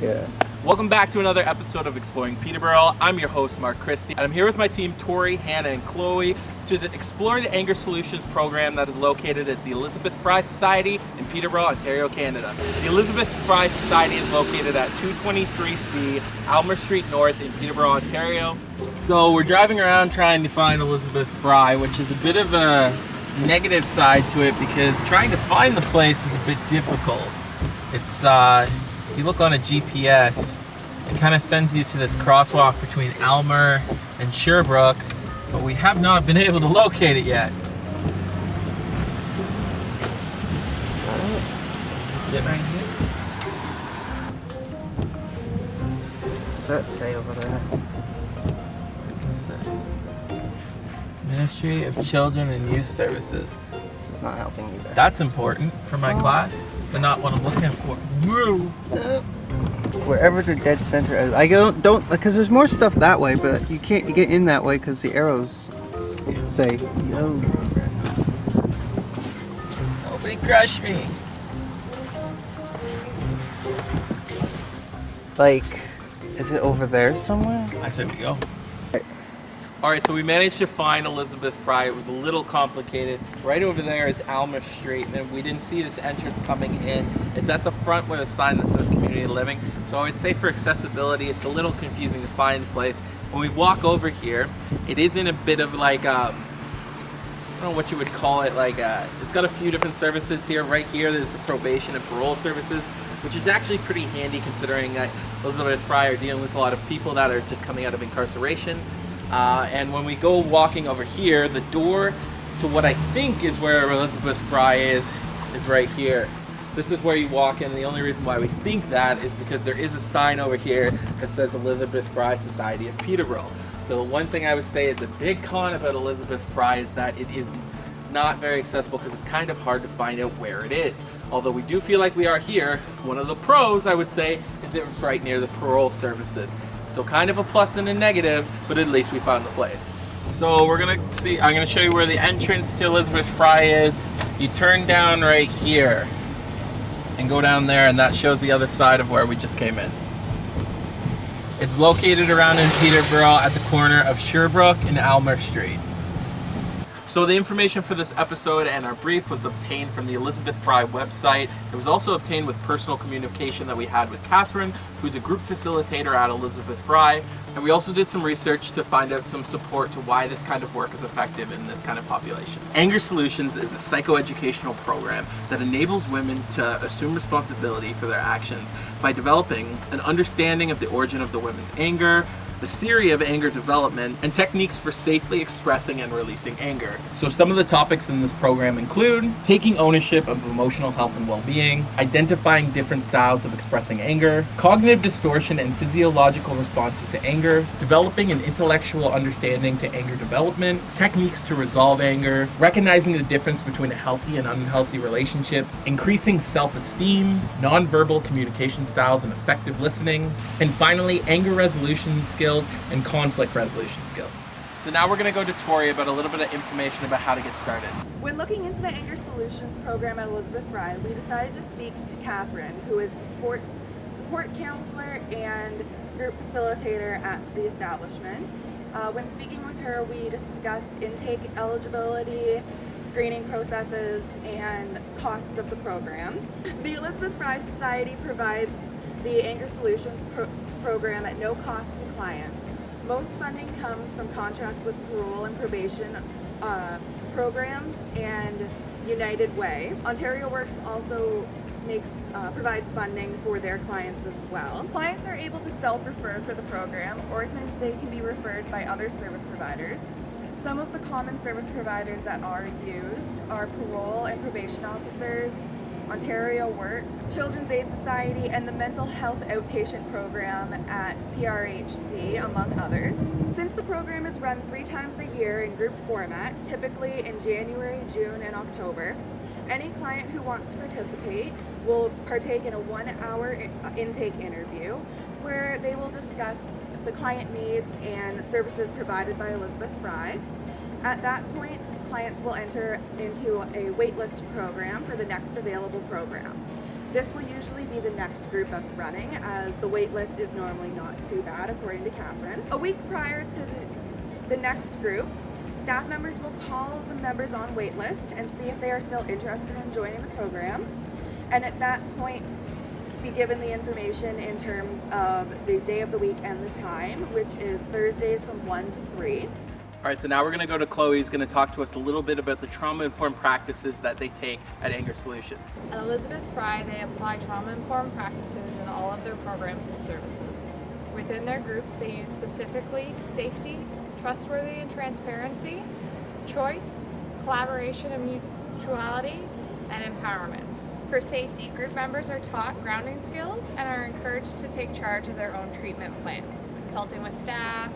Yeah. Welcome back to another episode of Exploring Peterborough. I'm your host, Mark Christie, and I'm here with my team, Tori, Hannah, and Chloe, to explore the Anger Solutions program that is located at the Elizabeth Fry Society in Peterborough, Ontario, Canada. The Elizabeth Fry Society is located at 223C Almer Street North in Peterborough, Ontario. So we're driving around trying to find Elizabeth Fry, which is a bit of a negative side to it because trying to find the place is a bit difficult. It's if you look on a GPS, it kind of sends you to this crosswalk between Almer and Sherbrooke, but we have not been able to locate it yet. Does it sit right here? What's that say over there? What's this? Ministry of Children and Youth Services. This is not helping either. That's important for my class, but not what I'm looking for. Woo! Wherever the dead center is. I don't because there's more stuff that way, but you can't get in that way because the arrows say yo. Nobody crush me. Like, is it over there somewhere? I said we go. Alright, so we managed to find Elizabeth Fry. It was a little complicated. Right over there is Almer Street, and we didn't see this entrance coming in. It's at the front with a sign that says Community Living. So I would say for accessibility, it's a little confusing to find the place. When we walk over here, it is in a bit of like, I don't know what you would call it, like, it's got a few different services here. Right here, there's the probation and parole services, which is actually pretty handy considering that Elizabeth Fry are dealing with a lot of people that are just coming out of incarceration. And when we go walking over here, the door to what I think is where Elizabeth Fry is right here. This is where you walk in. The only reason why we think that is because there is a sign over here that says Elizabeth Fry Society of Peterborough. So the one thing I would say is a big con about Elizabeth Fry is that it is not very accessible because it's kind of hard to find out where it is. Although we do feel like we are here, one of the pros I would say is it's right near the parole services. So kind of a plus and a negative, but at least we found the place. So I'm gonna show you where the entrance to Elizabeth Fry is. You turn down right here and go down there, and that shows the other side of where we just came in. It's located around in Peterborough at the corner of Sherbrooke and Almer Street. So the information for this episode and our brief was obtained from the Elizabeth Fry website. It was also obtained with personal communication that we had with Catherine, who's a group facilitator at Elizabeth Fry. And we also did some research to find out some support to why this kind of work is effective in this kind of population. Anger Solutions is a psychoeducational program that enables women to assume responsibility for their actions by developing an understanding of the origin of the women's anger, the theory of anger development, and techniques for safely expressing and releasing anger. So some of the topics in this program include taking ownership of emotional health and well-being, identifying different styles of expressing anger, cognitive distortion and physiological responses to anger, developing an intellectual understanding to anger development, techniques to resolve anger, recognizing the difference between a healthy and unhealthy relationship, increasing self-esteem, nonverbal communication styles and effective listening, and finally, anger resolution skills and conflict resolution skills. So now we're going to go to Tori about a little bit of information about how to get started. When looking into the Anger Solutions program at Elizabeth Fry, we decided to speak to Catherine, who is the support counselor and group facilitator at the establishment. When speaking with her, we discussed intake eligibility, screening processes, and costs of the program. The Elizabeth Fry Society provides the Anger Solutions program at no cost to clients. Most funding comes from contracts with parole and probation programs and United Way. Ontario Works also provides funding for their clients as well. Clients are able to self-refer for the program, or they can be referred by other service providers. Some of the common service providers that are used are parole and probation officers, Ontario Work, Children's Aid Society, and the Mental Health Outpatient Program at PRHC, among others. Since the program is run 3 times a year in group format, typically in January, June, and October, any client who wants to participate will partake in a 1-hour intake interview where they will discuss the client needs and services provided by Elizabeth Fry. At that point, clients will enter into a waitlist program for the next available program. This will usually be the next group that's running, as the wait list is normally not too bad according to Catherine. A week prior to the next group, staff members will call the members on wait list and see if they are still interested in joining the program, and at that point be given the information in terms of the day of the week and the time, which is Thursdays from 1 to 3. All right, so now we're going to go to Chloe, who's going to talk to us a little bit about the trauma-informed practices that they take at Anger Solutions. At Elizabeth Fry, they apply trauma-informed practices in all of their programs and services. Within their groups, they use specifically safety, trustworthy and transparency, choice, collaboration and mutuality, and empowerment. For safety, group members are taught grounding skills and are encouraged to take charge of their own treatment plan, consulting with staff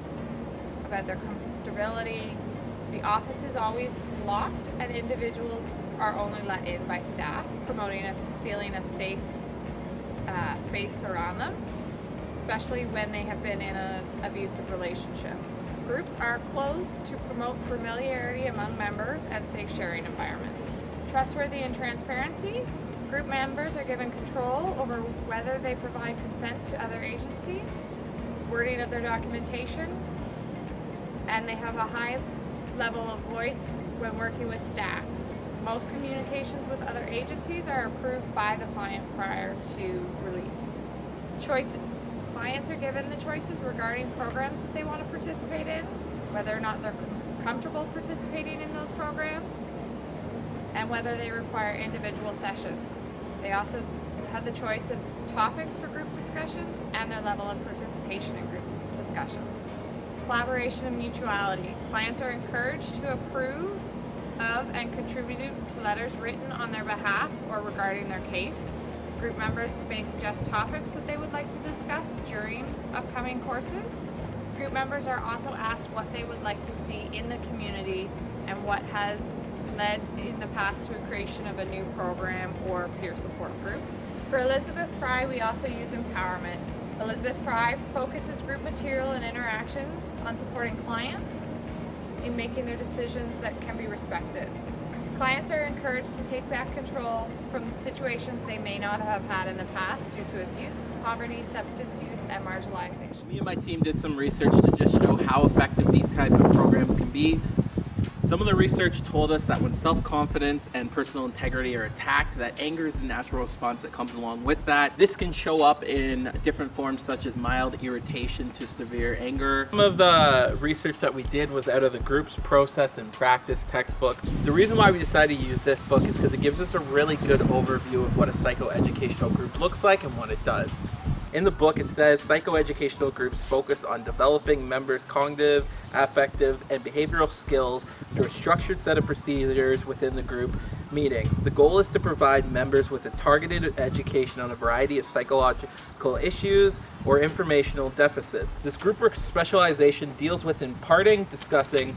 about their comfortability. The office is always locked and individuals are only let in by staff, promoting a feeling of safe space around them, especially when they have been in an abusive relationship. Groups are closed to promote familiarity among members and safe sharing environments. Trustworthy and transparency. Group members are given control over whether they provide consent to other agencies, wording of their documentation, and they have a high level of voice when working with staff. Most communications with other agencies are approved by the client prior to release. Choices. Clients are given the choices regarding programs that they want to participate in, whether or not they're comfortable participating in those programs, and whether they require individual sessions. They also have the choice of topics for group discussions and their level of participation in group discussions. Collaboration and mutuality. Clients are encouraged to approve of and contribute to letters written on their behalf or regarding their case. Group members may suggest topics that they would like to discuss during upcoming courses. Group members are also asked what they would like to see in the community and what has led in the past to a creation of a new program or peer support group. For Elizabeth Fry, we also use empowerment. Elizabeth Fry focuses group material and interactions on supporting clients in making their decisions that can be respected. Clients are encouraged to take back control from situations they may not have had in the past due to abuse, poverty, substance use, and marginalization. Me and my team did some research to just show how effective these type of programs can be. Some of the research told us that when self-confidence and personal integrity are attacked, that anger is the natural response that comes along with that. This can show up in different forms such as mild irritation to severe anger. Some of the research that we did was out of the Groups Process and Practice textbook. The reason why we decided to use this book is because it gives us a really good overview of what a psychoeducational group looks like and what it does. In the book, it says psychoeducational groups focus on developing members' cognitive, affective, and behavioral skills through a structured set of procedures within the group meetings. The goal is to provide members with a targeted education on a variety of psychological issues or informational deficits. This group work specialization deals with imparting, discussing,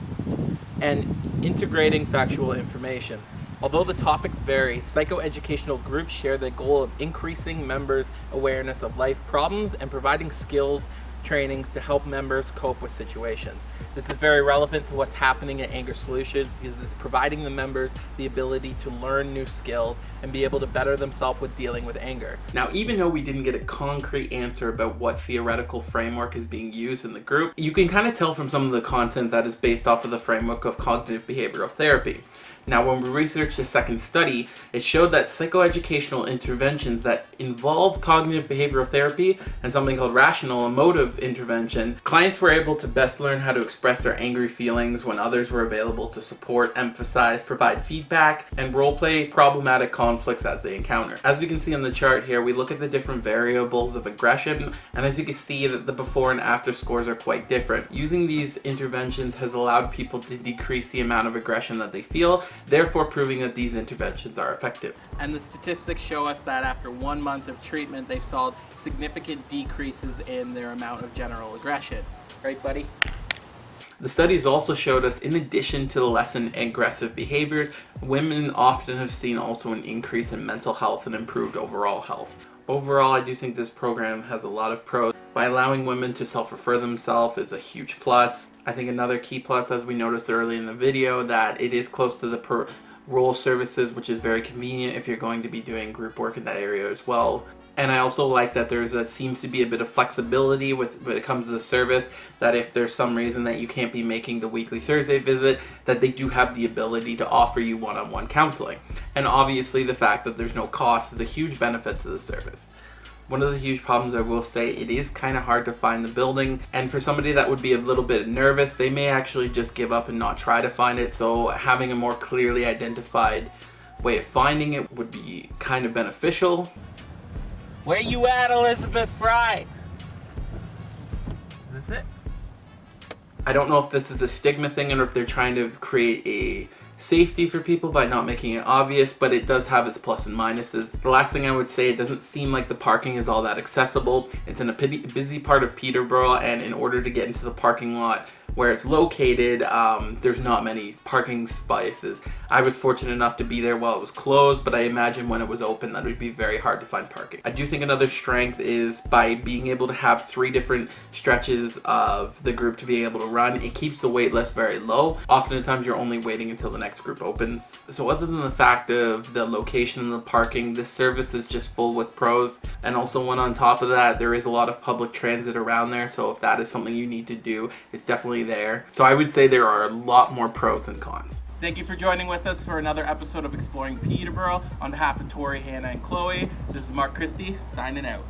and integrating factual information. Although the topics vary, psychoeducational groups share the goal of increasing members' awareness of life problems and providing skills trainings to help members cope with situations. This is very relevant to what's happening at Anger Solutions because it's providing the members the ability to learn new skills and be able to better themselves with dealing with anger. Now, even though we didn't get a concrete answer about what theoretical framework is being used in the group, you can kind of tell from some of the content that is based off of the framework of cognitive behavioral therapy. Now, when we researched the second study, it showed that psychoeducational interventions that involve cognitive behavioral therapy and something called rational emotive intervention, clients were able to best learn how to express their angry feelings when others were available to support, emphasize, provide feedback, and role-play problematic conflicts as they encounter. As you can see on the chart here, we look at the different variables of aggression, and as you can see that the before and after scores are quite different. Using these interventions has allowed people to decrease the amount of aggression that they feel, therefore proving that these interventions are effective. And the statistics show us that after 1 month of treatment, they've saw significant decreases in their amount of general aggression. Right, buddy? The studies also showed us, in addition to the lessened aggressive behaviors, women often have seen also an increase in mental health and improved overall health. Overall, I do think this program has a lot of pros. By allowing women to self-refer themselves is a huge plus. I think another key plus, as we noticed early in the video, that it is close to the roll services, which is very convenient if you're going to be doing group work in that area as well. And I also like that seems to be a bit of flexibility when it comes to the service, that if there's some reason that you can't be making the weekly Thursday visit, that they do have the ability to offer you one-on-one counseling. And obviously the fact that there's no cost is a huge benefit to the service. One of the huge problems, I will say, it is kind of hard to find the building, and for somebody that would be a little bit nervous, they may actually just give up and not try to find it. So having a more clearly identified way of finding it would be kind of beneficial. Where you at, Elizabeth Fry? Is this it? I don't know if this is a stigma thing or if they're trying to create a safety for people by not making it obvious, but it does have its plus and minuses. The last thing I would say, it doesn't seem like the parking is all that accessible. It's in a busy part of Peterborough, and in order to get into the parking lot where it's located, there's not many parking spaces. I was fortunate enough to be there while it was closed, but I imagine when it was open that would be very hard to find parking. I do think another strength is by being able to have 3 different stretches of the group to be able to run, it keeps the wait list very low. Oftentimes you're only waiting until the next group opens. So other than the fact of the location and the parking, this service is just full with pros. And also, one on top of that, there is a lot of public transit around there, so if that is something you need to do, it's definitely there. So I would say there are a lot more pros than cons. Thank you for joining with us for another episode of Exploring Peterborough. On behalf of Tori, Hannah, and Chloe, this is Mark Christie signing out.